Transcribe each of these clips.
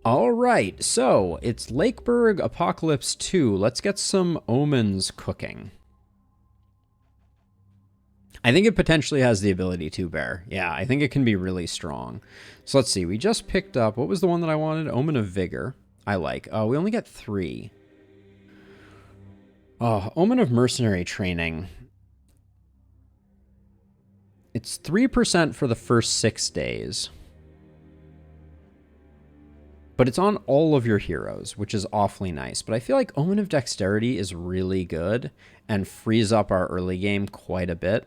All right, so it's Lakeburg Apocalypse 2. Let's get some omens cooking. I think it potentially has the ability to bear. Yeah, I think it can be really strong. So let's see. We just picked up, what was the one that I wanted? Omen of Vigor. I like. Oh, we only get 3. Oh, Omen of Mercenary Training. It's 3% for the first 6 days. But it's on all of your heroes, which is awfully nice. But I feel like Omen of Dexterity is really good and frees up our early game quite a bit.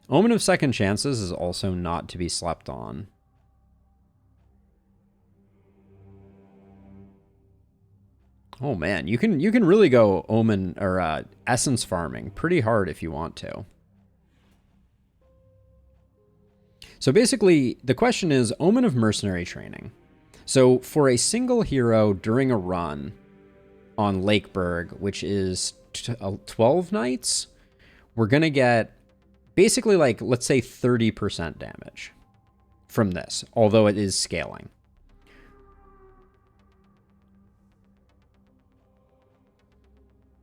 Omen of Second Chances is also not to be slept on. Oh man, you can really go Omen or Essence farming pretty hard if you want to. So basically, the question is Omen of Mercenary Training. So for a single hero during a run on Lakeburg, which is 12 nights, we're going to get basically like, let's say 30% damage from this, although it is scaling.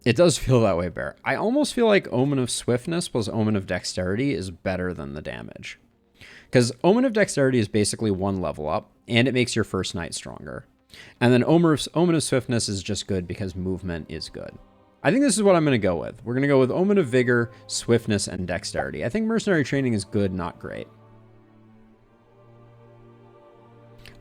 It does feel that way, Bear. I almost feel like Omen of Swiftness plus Omen of Dexterity is better than the damage. Because Omen of Dexterity is basically 1 level up, and it makes your first night stronger. And then Omen of Swiftness is just good because movement is good. I think this is what I'm going to go with. We're going to go with Omen of Vigor, Swiftness, and Dexterity. I think Mercenary Training is good, not great.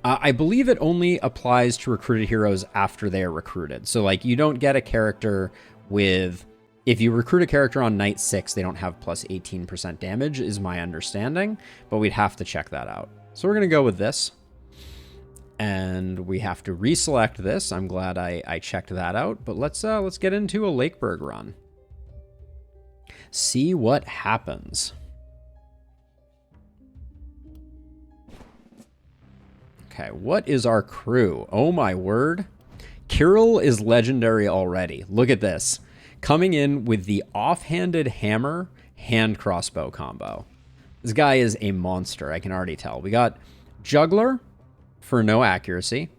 I believe it only applies to recruited heroes after they are recruited. So, like, you don't get a character with... If you recruit a character on night 6, they don't have plus 18% damage, is my understanding. But we'd have to check that out. So we're going to go with this. And we have to reselect this. I'm glad I checked that out. But let's get into a Lakeburg run. See what happens. Okay, what is our crew? Oh my word. Kirill is legendary already. Look at this. Coming in with the offhanded hammer hand crossbow combo. This guy is a monster, I can already tell. We got Juggler for no accuracy.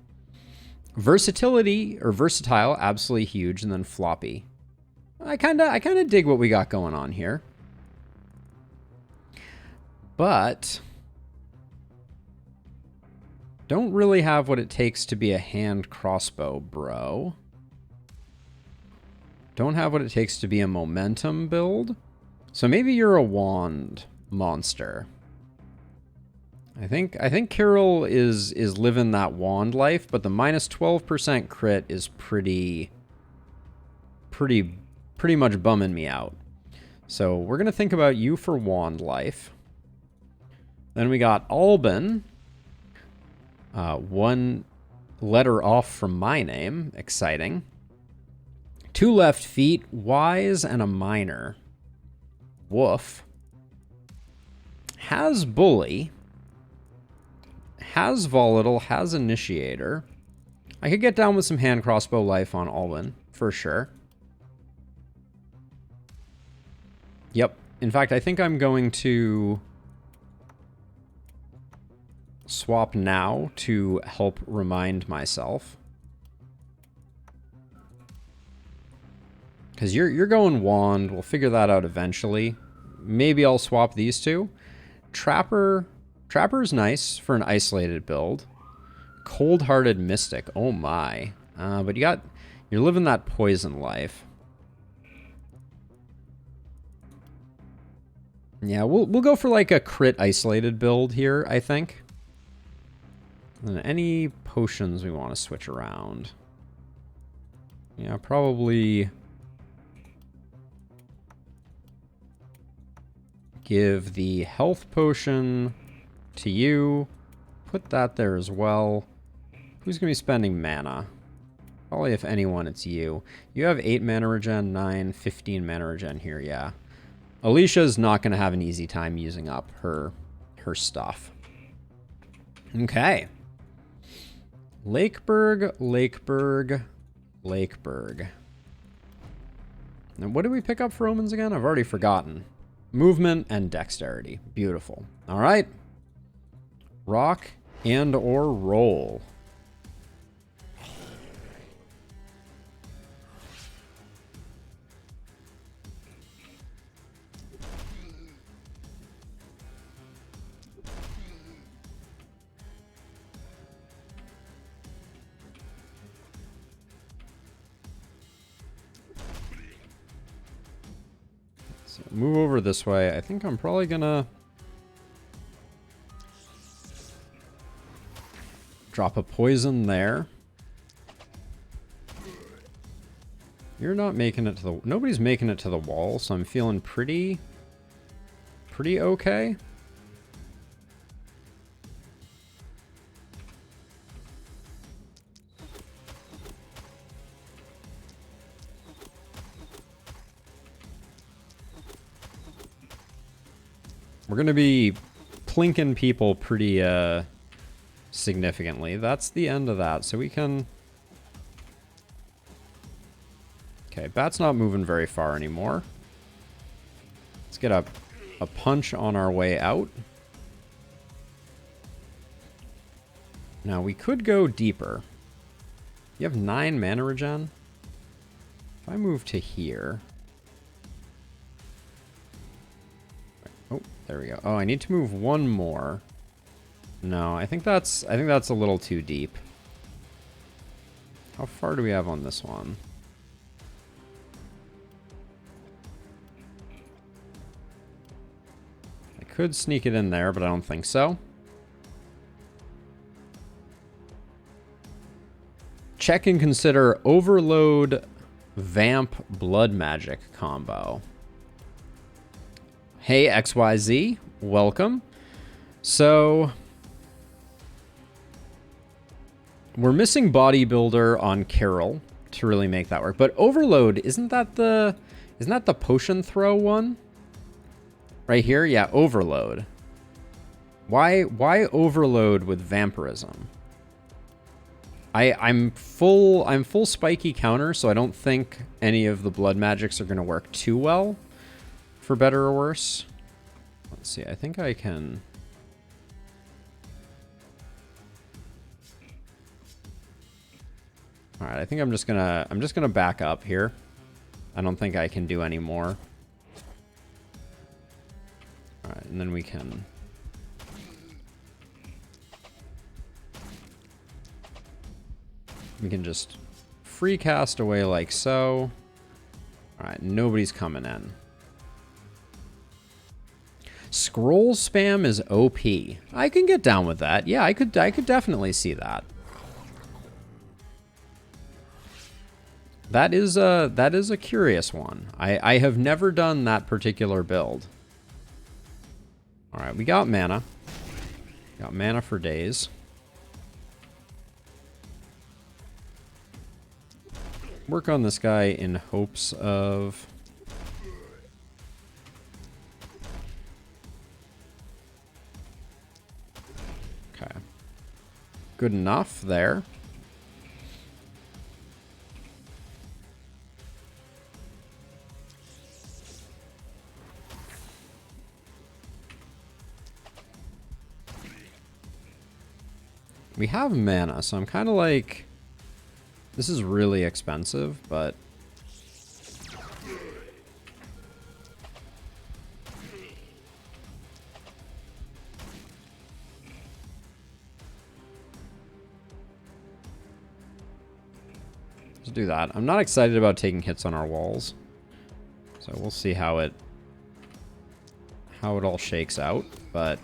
Versatility, or versatile, absolutely huge, and then floppy. I kinda dig what we got going on here. But don't really have what it takes to be a hand crossbow, bro. Don't have what it takes to be a momentum build. So maybe you're a wand monster. I think Kirill is living that wand life, but the minus 12% crit is pretty much bumming me out. So we're gonna think about you for wand life. Then we got Alban. 1 letter off from my name. Exciting. 2 left feet, wise, and a minor. Woof. Has bully. Has volatile, has initiator. I could get down with some hand crossbow life on Alban, for sure. Yep. In fact, I think I'm going to swap now to help remind myself. Because you're going wand. We'll figure that out eventually. Maybe I'll swap these two. Trapper's nice for an isolated build. Cold-hearted mystic. Oh my. But you're living that poison life. Yeah, we'll go for like a crit isolated build here, I think. And any potions we want to switch around. Yeah, probably give the health potion to you. Put that there as well. Who's going to be spending mana? Probably, if anyone, it's you. You have 8 mana regen, 9, 15 mana regen here, yeah. Alicia's not going to have an easy time using up her stuff. Okay. Lakeburg. Now, what did we pick up for omens again? I've already forgotten. Movement and dexterity. Beautiful. All right. Rock and or roll. So move over this way. I think I'm probably gonna drop a poison there. You're not making it to the... Nobody's making it to the wall, so I'm feeling pretty okay. We're going to be plinking people pretty significantly. That's the end of that, so we can... Okay, bat's not moving very far anymore. Let's get a punch on our way out. Now, we could go deeper. You have 9 mana regen. If I move to here... Oh, there we go. Oh, I need to move one more. No, I think that's a little too deep. How far do we have on this one? I could sneak it in there, but I don't think so. Check and consider Overload Vamp Blood Magic combo. Hey, XYZ, welcome. So, we're missing Bodybuilder on Carol to really make that work. But Overload, isn't that the potion throw one? Right here? Yeah, Overload. Why Overload with Vampirism? I'm full spiky counter, so I don't think any of the blood magics are gonna work too well. For better or worse. Let's see, I think I can... Alright, I think I'm just gonna back up here. I don't think I can do any more. Alright, and then we can... We can just free cast away like so. Alright, nobody's coming in. Scroll spam is OP. I can get down with that. Yeah, I could definitely see that. That is a curious one. I have never done that particular build. All right, we got mana. Got mana for days. Work on this guy in hopes of... Okay. Good enough there. We have mana, so I'm kind of like... This is really expensive, but... Let's do that. I'm not excited about taking hits on our walls. So we'll see how it all shakes out, but...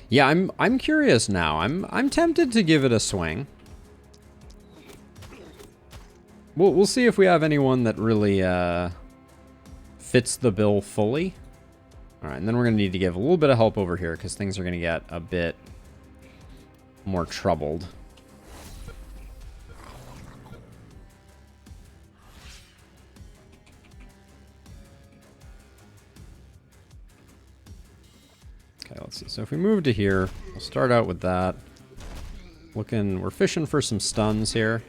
Yeah, I'm curious now. I'm tempted to give it a swing. We'll see if we have anyone that really fits the bill fully. All right, and then we're gonna need to give a little bit of help over here because things are gonna get a bit more troubled. Okay, let's see. So if we move to here, we'll start out with that. We're fishing for some stuns here.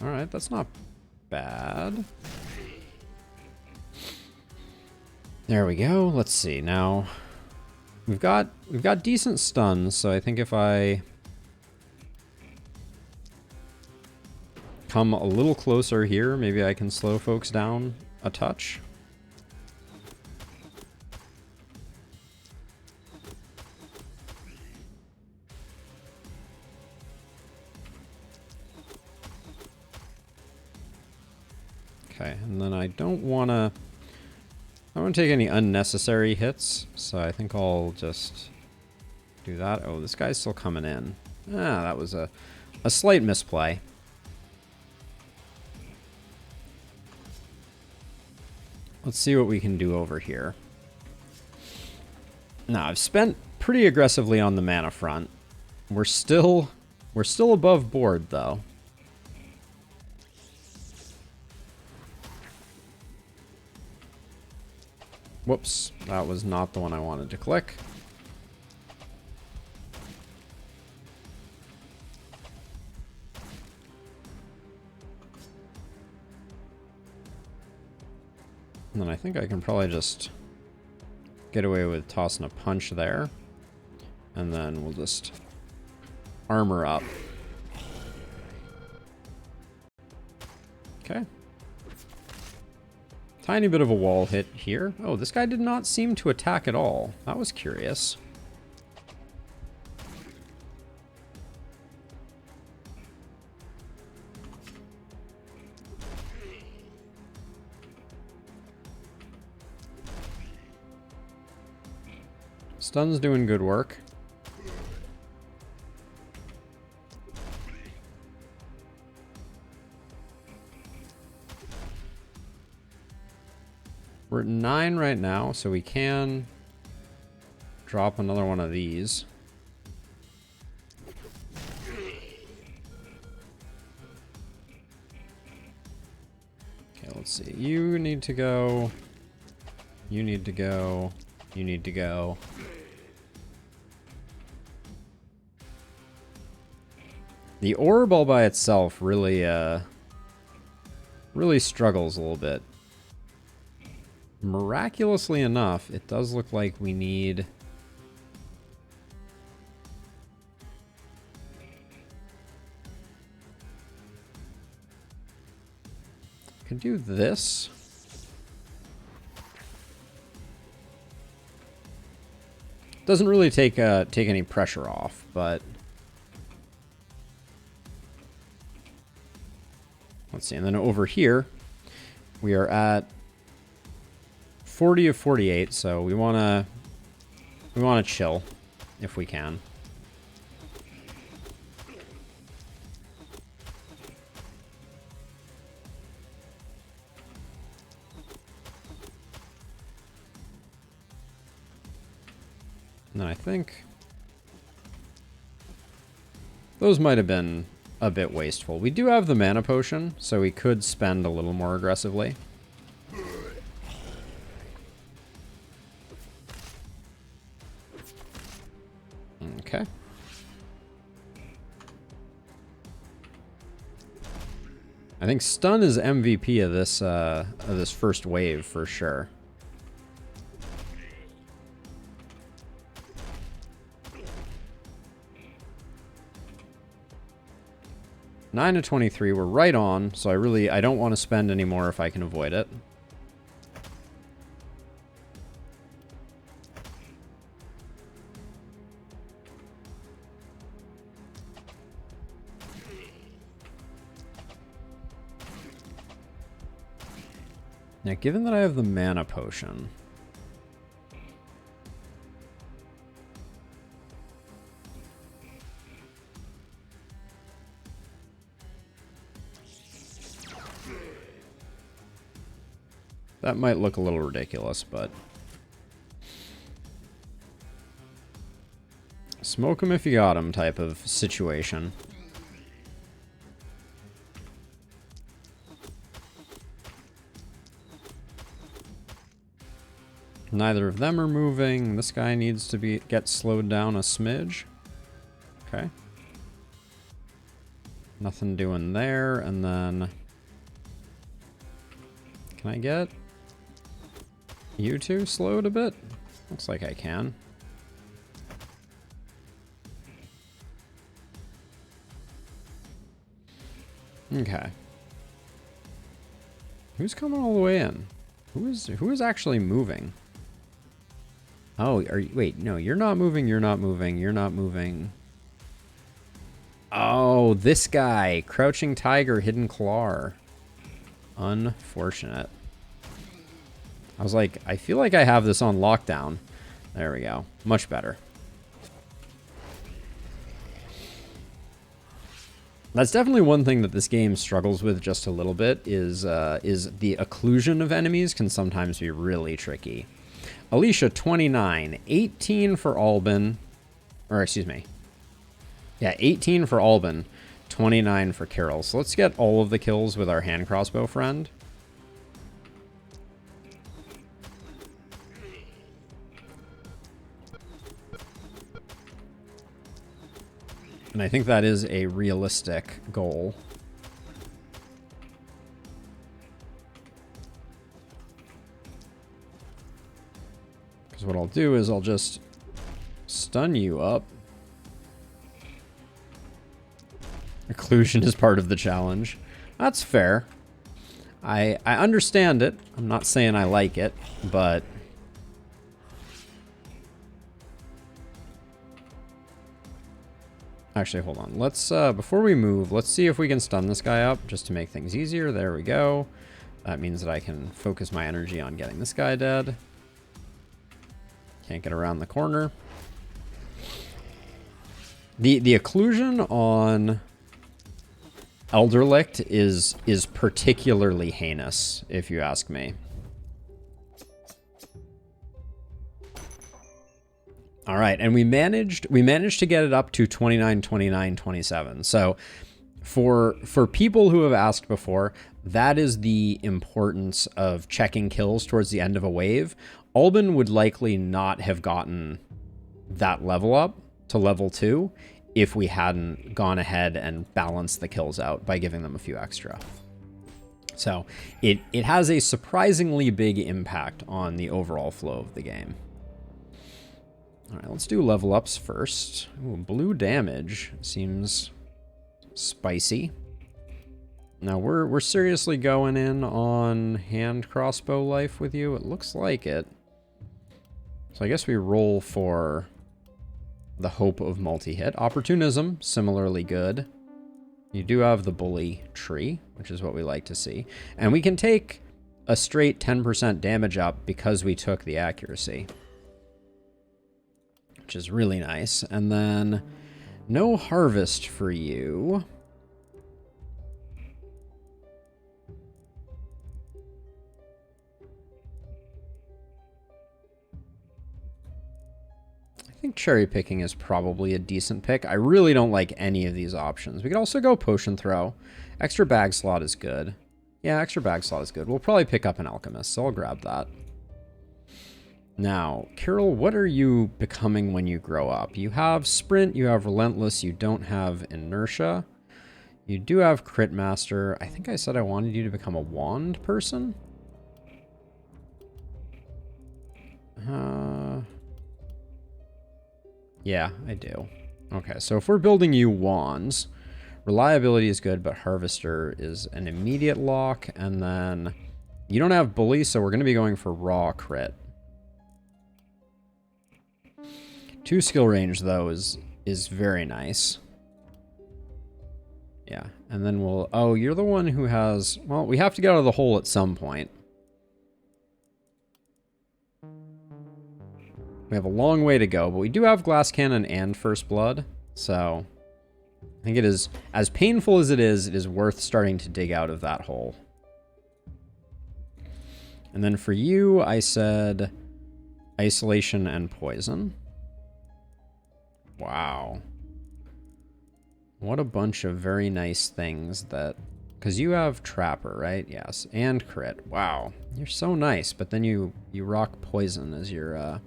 All right, that's not bad. There we go. Let's see. Now we've got decent stuns, so I think if I come a little closer here. Maybe I can slow folks down a touch. Okay, and then I don't want to take any unnecessary hits, so I think I'll just do that. Oh, this guy's still coming in. Ah, that was a slight misplay. Let's see what we can do over here. Now, I've spent pretty aggressively on the mana front. We're still above board, though. Whoops, that was not the one I wanted to click. And then I think I can probably just get away with tossing a punch there. And then we'll just armor up. Okay. Tiny bit of a wall hit here. Oh, this guy did not seem to attack at all. That was curious. Stun's doing good work. We're at 9 right now, so we can drop another one of these. Okay, let's see. You need to go. You need to go. You need to go. The orb all by itself really struggles a little bit. Miraculously enough, it does look like we need... Could do this. Doesn't really take any pressure off, but... Let's see, and then over here, we are at 40 of 48, so we wanna chill if we can. And then I think those might have been a bit wasteful. We do have the mana potion, so we could spend a little more aggressively. Okay. I think stun is MVP of this first wave for sure. Nine to 23, we're right on, so I don't want to spend any more if I can avoid it. Now, given that I have the mana potion, that might look a little ridiculous, but smoke him if you got him type of situation. Neither of them are moving. This guy needs to get slowed down a smidge. Okay. Nothing doing there, and then can I get you two slowed a bit? Looks like I can. Okay. Who's coming all the way in? Who is actually moving? Oh, wait, no, you're not moving, you're not moving, you're not moving. Oh, this guy. Crouching Tiger, Hidden Claw. Unfortunate. I was like, I feel like I have this on lockdown. There we go. Much better. That's definitely one thing that this game struggles with just a little bit is the occlusion of enemies can sometimes be really tricky. Alicia, 29. 18 for Albin. Or, excuse me. Yeah, 18 for Albin. 29 for Carol. So let's get all of the kills with our hand crossbow friend. And I think that is a realistic goal. Because what I'll do is I'll just stun you up. Occlusion is part of the challenge. That's fair. I understand it. I'm not saying I like it, but... Actually, hold on. Let's, before we move, let's see if we can stun this guy up just to make things easier. There we go. That means that I can focus my energy on getting this guy dead. Can't get around the corner. The occlusion on Elderlicht is particularly heinous, if you ask me. All right, and we managed to get it up to 29, 29, 27. So for people who have asked before, that is the importance of checking kills towards the end of a wave. Albin would likely not have gotten that level up to level 2 if we hadn't gone ahead and balanced the kills out by giving them a few extra. So it has a surprisingly big impact on the overall flow of the game. All right, let's do level ups first. Ooh, blue damage seems spicy. Now we're seriously going in on hand crossbow life with you. It looks like it. So I guess we roll for the hope of multi-hit. Opportunism, similarly good. You do have the bully tree, which is what we like to see. And we can take a straight 10% damage up because we took the accuracy, which is really nice. And then no harvest for you. I think cherry picking is probably a decent pick. I really don't like any of these options. We could also go potion throw. Extra bag slot is good. Yeah, extra bag slot is good. We'll probably pick up an alchemist, so I'll grab that. Now, Carol, what are you becoming when you grow up? You have sprint, you have relentless, you don't have inertia. You do have crit master. I think I said I wanted you to become a wand person. Yeah, I do. Okay, so if we're building you wands, reliability is good, but harvester is an immediate lock, and then you don't have bully, so we're going to be going for raw crit. 2 skill range, though, is very nice. Yeah, and then we'll... Oh, you're the one who has... Well, we have to get out of the hole at some point. We have a long way to go, but we do have glass cannon and first blood, so... I think it is... As painful as it is worth starting to dig out of that hole. And then for you, I said... Isolation and poison. Wow. What a bunch of very nice things that... Because you have Trapper, right? Yes. And crit. Wow. You're so nice, but then you rock poison as your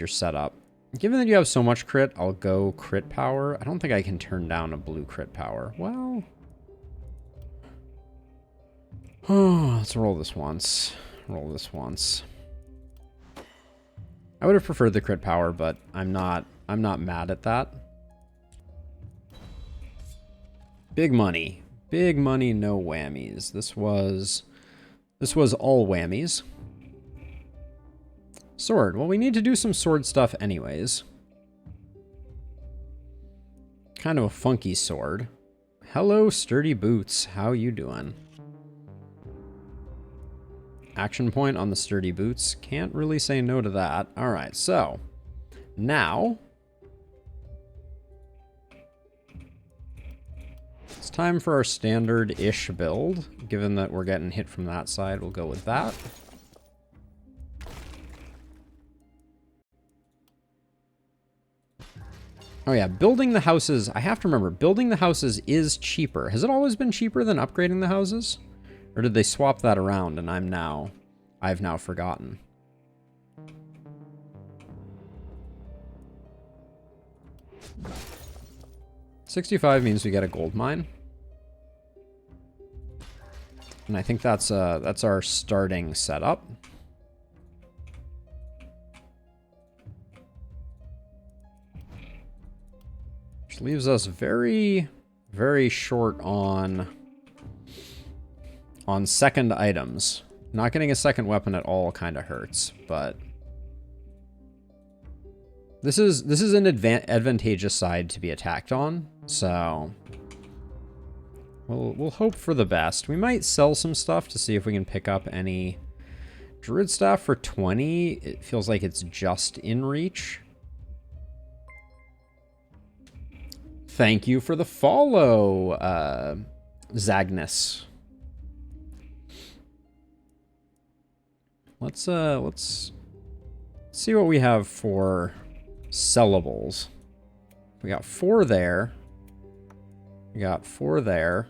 setup. Given that you have so much crit, I'll go crit power. I don't think I can turn down a blue crit power. Well... Oh, let's roll this once. Roll this once. I would have preferred the crit power, but I'm not mad at that. Big money. Big money, no whammies. This was all whammies. Sword. Well, we need to do some sword stuff anyways. Kind of a funky sword. Hello, sturdy boots. How you doing? Action point on the sturdy boots. Can't really say no to that. All right, so now it's time for our standard-ish build. Given that we're getting hit from that side, we'll go with that. Oh yeah, building the houses, I have to remember, building the houses is cheaper. Has it always been cheaper than upgrading the houses? Or did they swap that around and I've now forgotten? $65 means we get a gold mine. And I think that's our starting setup. Which leaves us very, very short on second items. Not getting a second weapon at all kind of hurts, but this is an advantageous side to be attacked on, so we'll hope for the best. We might sell some stuff to see if we can pick up any Druid Staff for 20. It feels like it's just in reach. Thank you for the follow, Zagnus. Let's see what we have for sellables. We got 4 there. We got 4 there.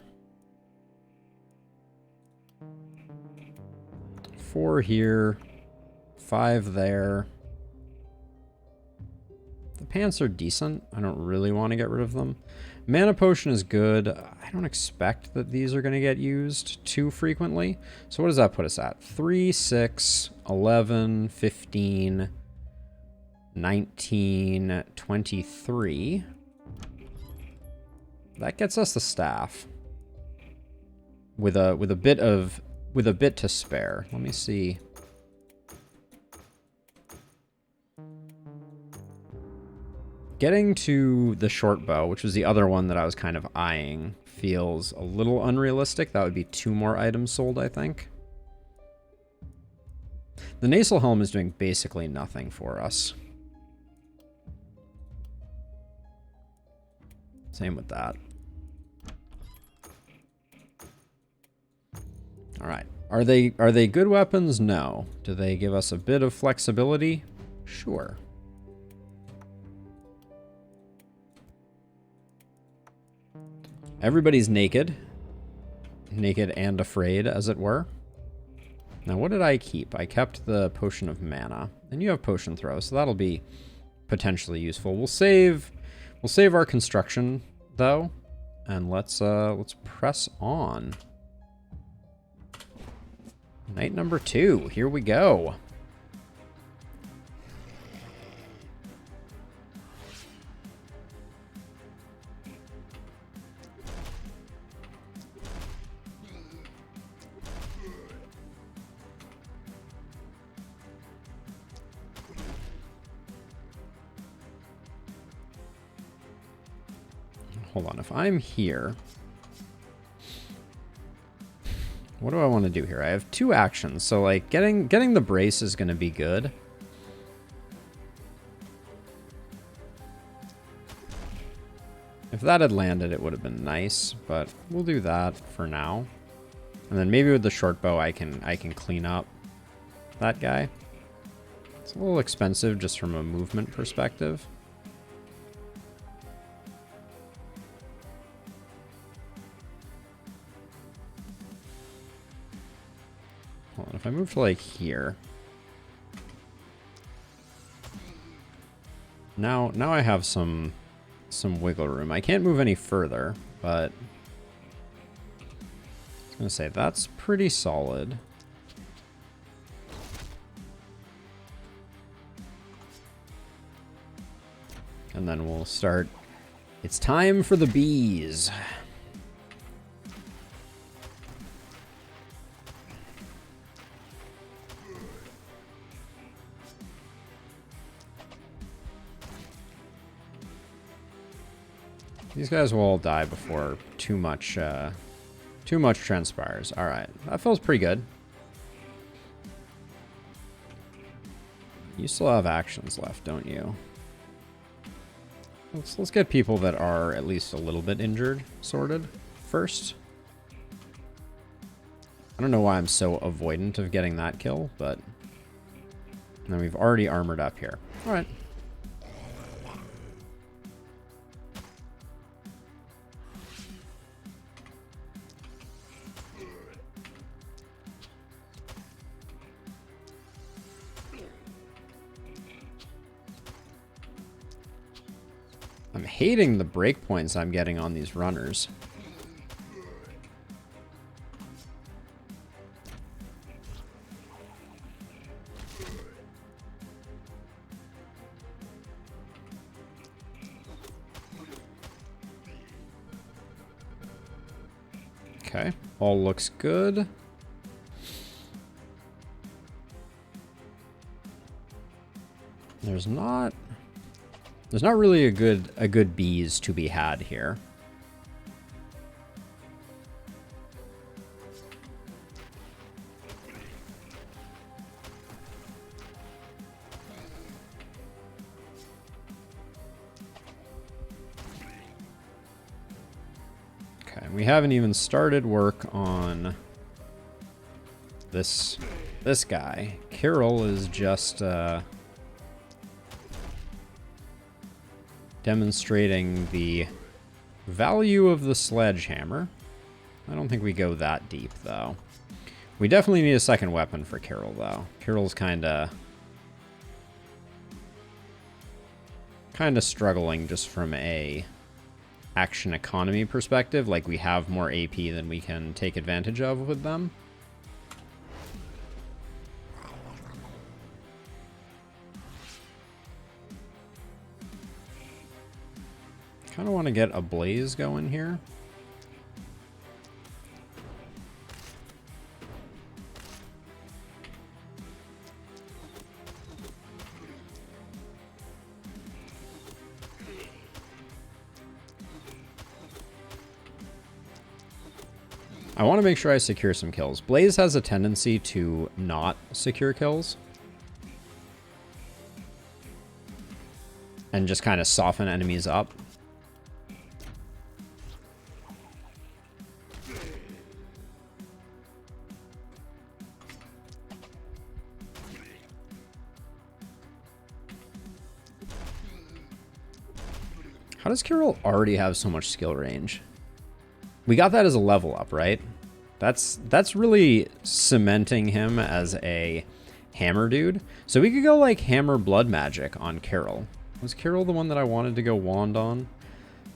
4 here. 5 there. The pants are decent. I don't really want to get rid of them. Mana potion is good. I don't expect that these are going to get used too frequently. So what does that put us at? 3, 6, 11, 15, 19, 23. That gets us the staff. With a bit to spare. Let me see. Getting to the short bow, which was the other one that I was kind of eyeing, feels a little unrealistic. That would be 2 more items sold, I think. The Nasal Helm is doing basically nothing for us. Same with that. All right. Are they good weapons? No. Do they give us a bit of flexibility? Sure. Everybody's naked. Naked and afraid, as it were. Now, what did I keep? I kept the Potion of Mana. And you have Potion Throw, so that'll be potentially useful. We'll save our construction, though. And let's press on. Night number 2. Here we go. Hold on, if I'm here, what do I want to do here? I have 2 actions, so like getting the brace is going to be good. If that had landed, it would have been nice, but we'll do that for now. And then maybe with the short bow, I can clean up that guy. It's a little expensive just from a movement perspective. Hold on, if I move to like here. Now I have some wiggle room. I can't move any further, but I was gonna say that's pretty solid. And then we'll start. It's time for the bees. These guys will all die before too much transpires. All right, that feels pretty good. You still have actions left, don't you? Let's get people that are at least a little bit injured sorted first. I don't know why I'm so avoidant of getting that kill, but then we've already armored up here. All right. I'm hating the breakpoints I'm getting on these runners. Okay, all looks good. There's not really a good bees to be had here. Okay, we haven't even started work on this guy. Carol is just demonstrating the value of the sledgehammer. I don't think we go that deep, though. We definitely need a second weapon for Carol, though. Carol's kind of struggling just from a action economy perspective. Like, we have more AP than we can take advantage of with them. Kind of want to get a blaze going here. I want to make sure I secure some kills. Blaze has a tendency to not secure kills and just kind of soften enemies up. How does Carol already have so much skill range? We got that as a level up, right? That's really cementing him as a hammer dude. So we could go like hammer blood magic on Carol. Was Carol the one that I wanted to go wand on?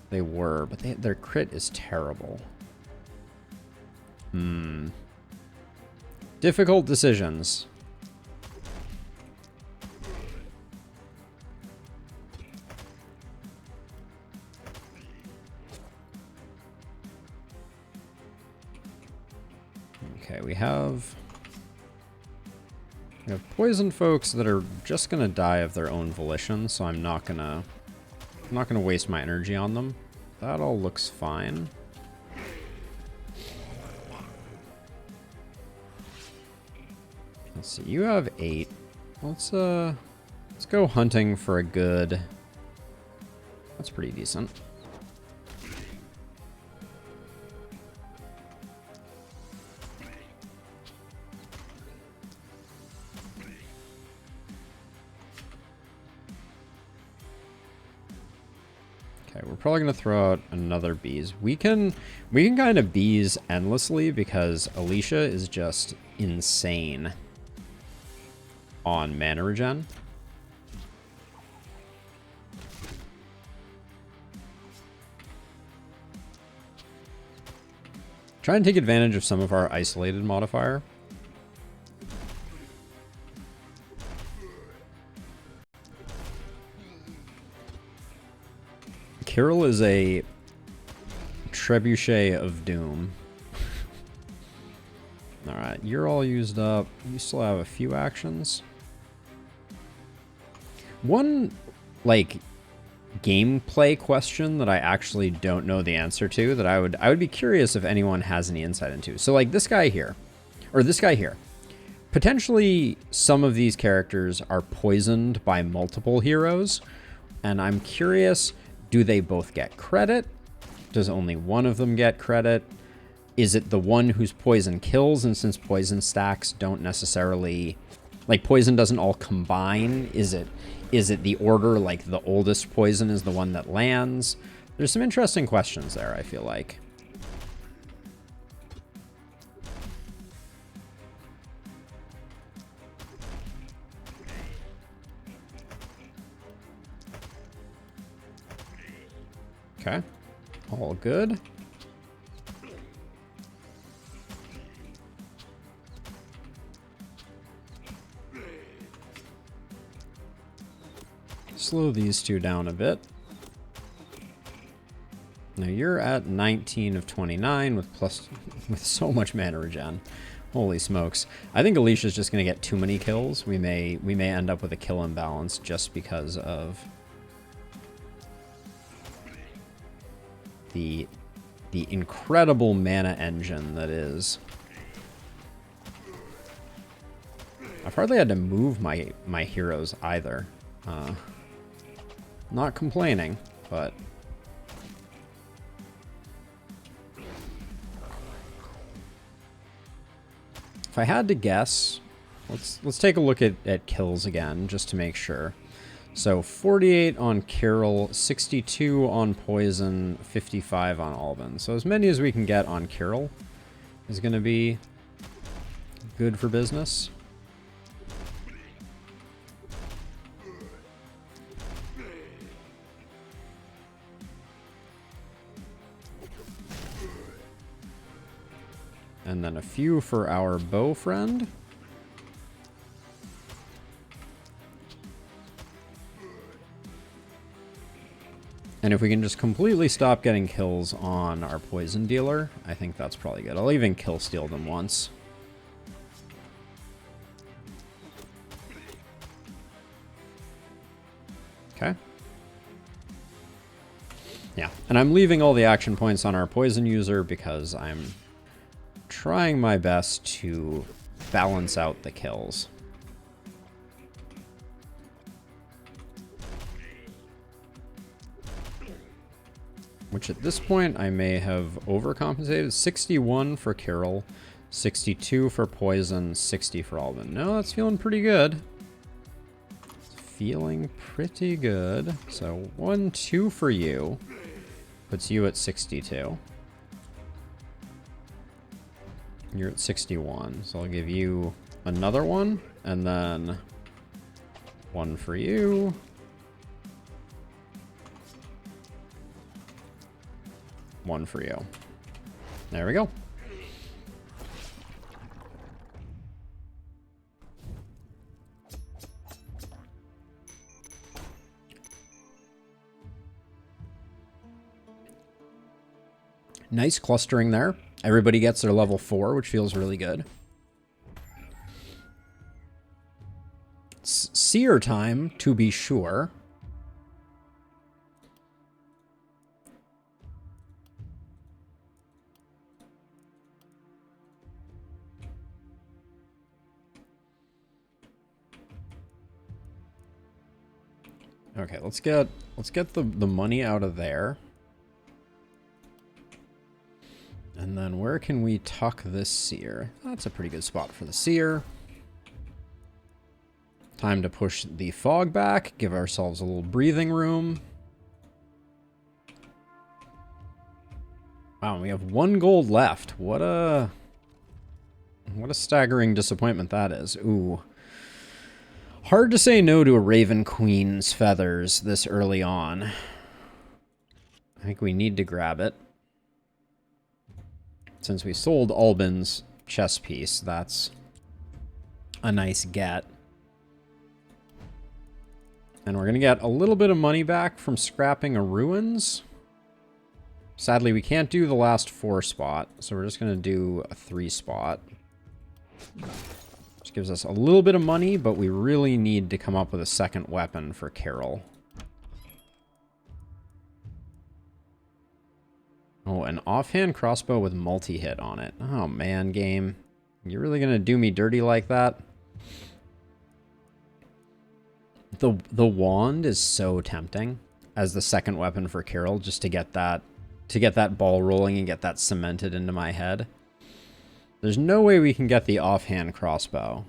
They were, but their crit is terrible. Difficult decisions. Okay, we have poison folks that are just gonna die of their own volition, so I'm not gonna waste my energy on them. That all looks fine. Let's see, you have 8. Let's go hunting for a good. That's pretty decent. Okay, we're probably gonna throw out another bees. We can kind of bees endlessly because Alicia is just insane on mana regen. Try and take advantage of some of our isolated modifier. Carol is a trebuchet of doom. Alright, you're all used up. You still have a few actions. One, like, gameplay question that I actually don't know the answer to, that I would be curious if anyone has any insight into. So like this guy here, or this guy here. Potentially some of these characters are poisoned by multiple heroes, and I'm curious, do they both get credit? Does only one of them get credit? Is it the one whose poison kills, and since poison stacks don't necessarily, like poison doesn't all combine, is it the order, like the oldest poison is the one that lands? There's some interesting questions there, I feel like. Okay, all good. Slow these two down a bit. Now you're at 19 of 29 with so much mana regen. Holy smokes. I think Alicia's just going to get too many kills. We may end up with a kill imbalance just because of the incredible mana engine that is. I've hardly had to move my heroes either. Not complaining, but if I had to guess, let's take a look at kills again just to make sure. So 48 on Kirill, 62 on Poison, 55 on Alban. So as many as we can get on Kirill is going to be good for business. And then a few for our bow friend. And if we can just completely stop getting kills on our poison dealer, I think that's probably good. I'll even kill steal them once. Okay. Yeah, and I'm leaving all the action points on our poison user because I'm trying my best to balance out the kills. Which at this point I may have overcompensated. 61 for Kirill, 62 for Poison, 60 for Alban. No, that's feeling pretty good. It's feeling pretty good. So 1, 2 for you. Puts you at 62. You're at 61. So I'll give you another one. And then 1 for you. One for you. There we go. Nice clustering there. Everybody gets their level 4, which feels really good. It's seer time, to be sure. Okay, let's get the money out of there. And then where can we tuck this seer? That's a pretty good spot for the seer. Time to push the fog back, give ourselves a little breathing room. Wow, we have 1 gold left. What a staggering disappointment that is. Ooh. Hard to say no to a Raven Queen's feathers this early on. I think we need to grab it. Since we sold Alban's chess piece, that's a nice get. And we're going to get a little bit of money back from scrapping a Ruins. Sadly, we can't do the last 4 spot, so we're just going to do a 3 spot. Which gives us a little bit of money, but we really need to come up with a second weapon for Kirill. Oh, an offhand crossbow with multi-hit on it. Oh, man, game. You really gonna do me dirty like that? The wand is so tempting as the second weapon for Carol, just to get that ball rolling and get that cemented into my head. There's no way we can get the offhand crossbow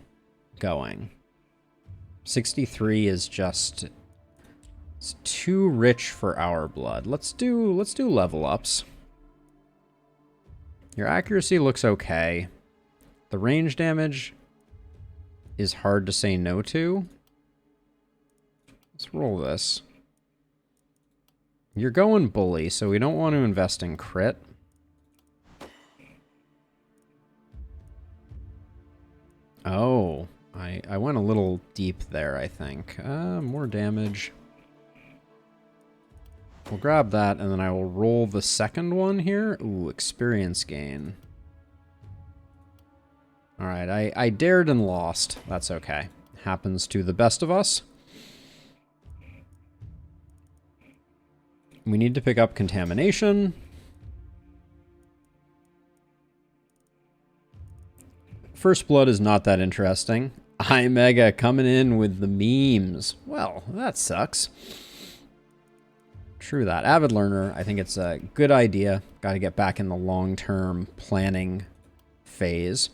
going. 63 is just, it's too rich for our blood. Let's do level ups. Your accuracy looks okay. The range damage is hard to say no to. Let's roll this. You're going bully, so we don't want to invest in crit. Oh, I went a little deep there, I think. More damage. We'll grab that, and then I will roll the second one here. Ooh, experience gain. Alright, I dared and lost. That's okay. Happens to the best of us. We need to pick up contamination. First Blood is not that interesting. iMega coming in with the memes. Well, that sucks. True that. Avid learner, I think it's a good idea. Got to get back in the long-term planning phase.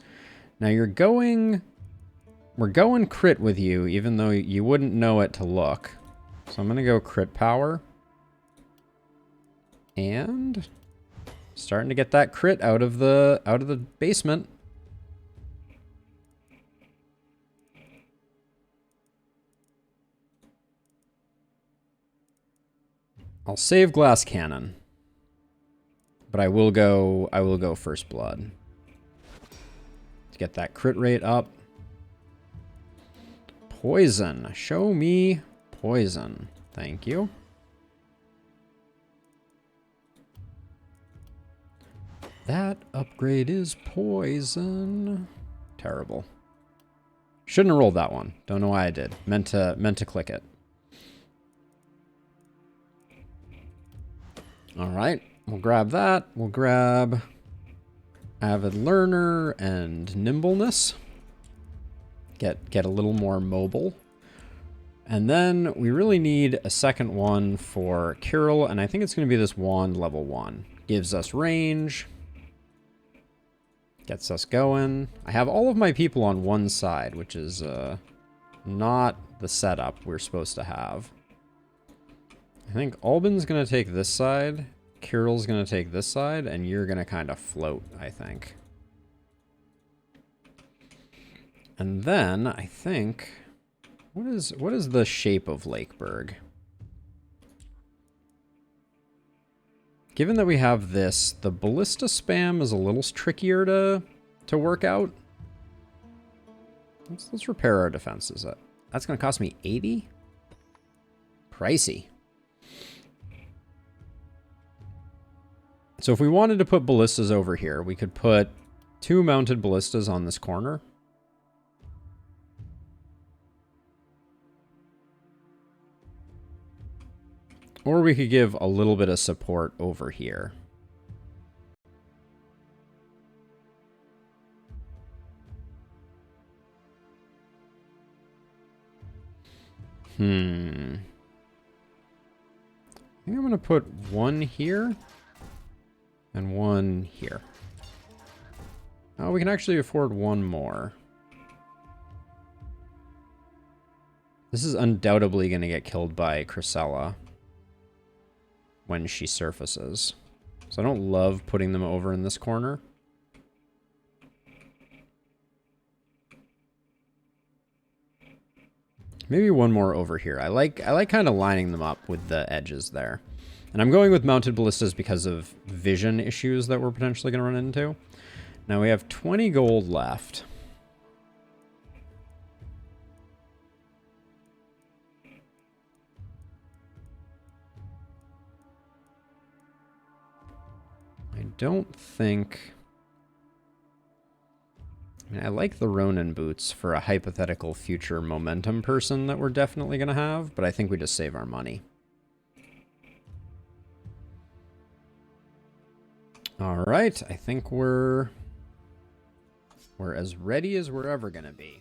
Now we're going crit with you, even though you wouldn't know it to look. So I'm going to go crit power. And starting to get that crit out of the basement. I'll save glass cannon. But I will go first blood. To get that crit rate up. Poison. Show me poison. Thank you. That upgrade is poison. Terrible. Shouldn't have rolled that one. Don't know why I did. Meant to click it. All right, we'll grab that. We'll grab Avid Learner and Nimbleness. Get a little more mobile. And then we really need a second one for Kirill, and I think it's going to be this wand level 1. Gives us range. Gets us going. I have all of my people on one side, which is not the setup we're supposed to have. I think Albin's going to take this side, Kirill's going to take this side, and you're going to kind of float, I think. And then, I think... What is the shape of Lakeburg? Given that we have this, the ballista spam is a little trickier to work out. Let's repair our defenses. That's going to cost me 80? Pricey. So if we wanted to put ballistas over here, we could put 2 mounted ballistas on this corner. Or we could give a little bit of support over here. I think I'm going to put 1 here and 1 here. Oh, we can actually afford 1 more. This is undoubtedly going to get killed by Chrysella when she surfaces. So I don't love putting them over in this corner. Maybe 1 more over here. I like kind of lining them up with the edges there. And I'm going with mounted ballistas because of vision issues that we're potentially going to run into. Now we have 20 gold left. I don't think... I mean, I like the Ronin boots for a hypothetical future momentum person that we're definitely going to have, but I think we just save our money. All right, I think we're as ready as we're ever gonna be.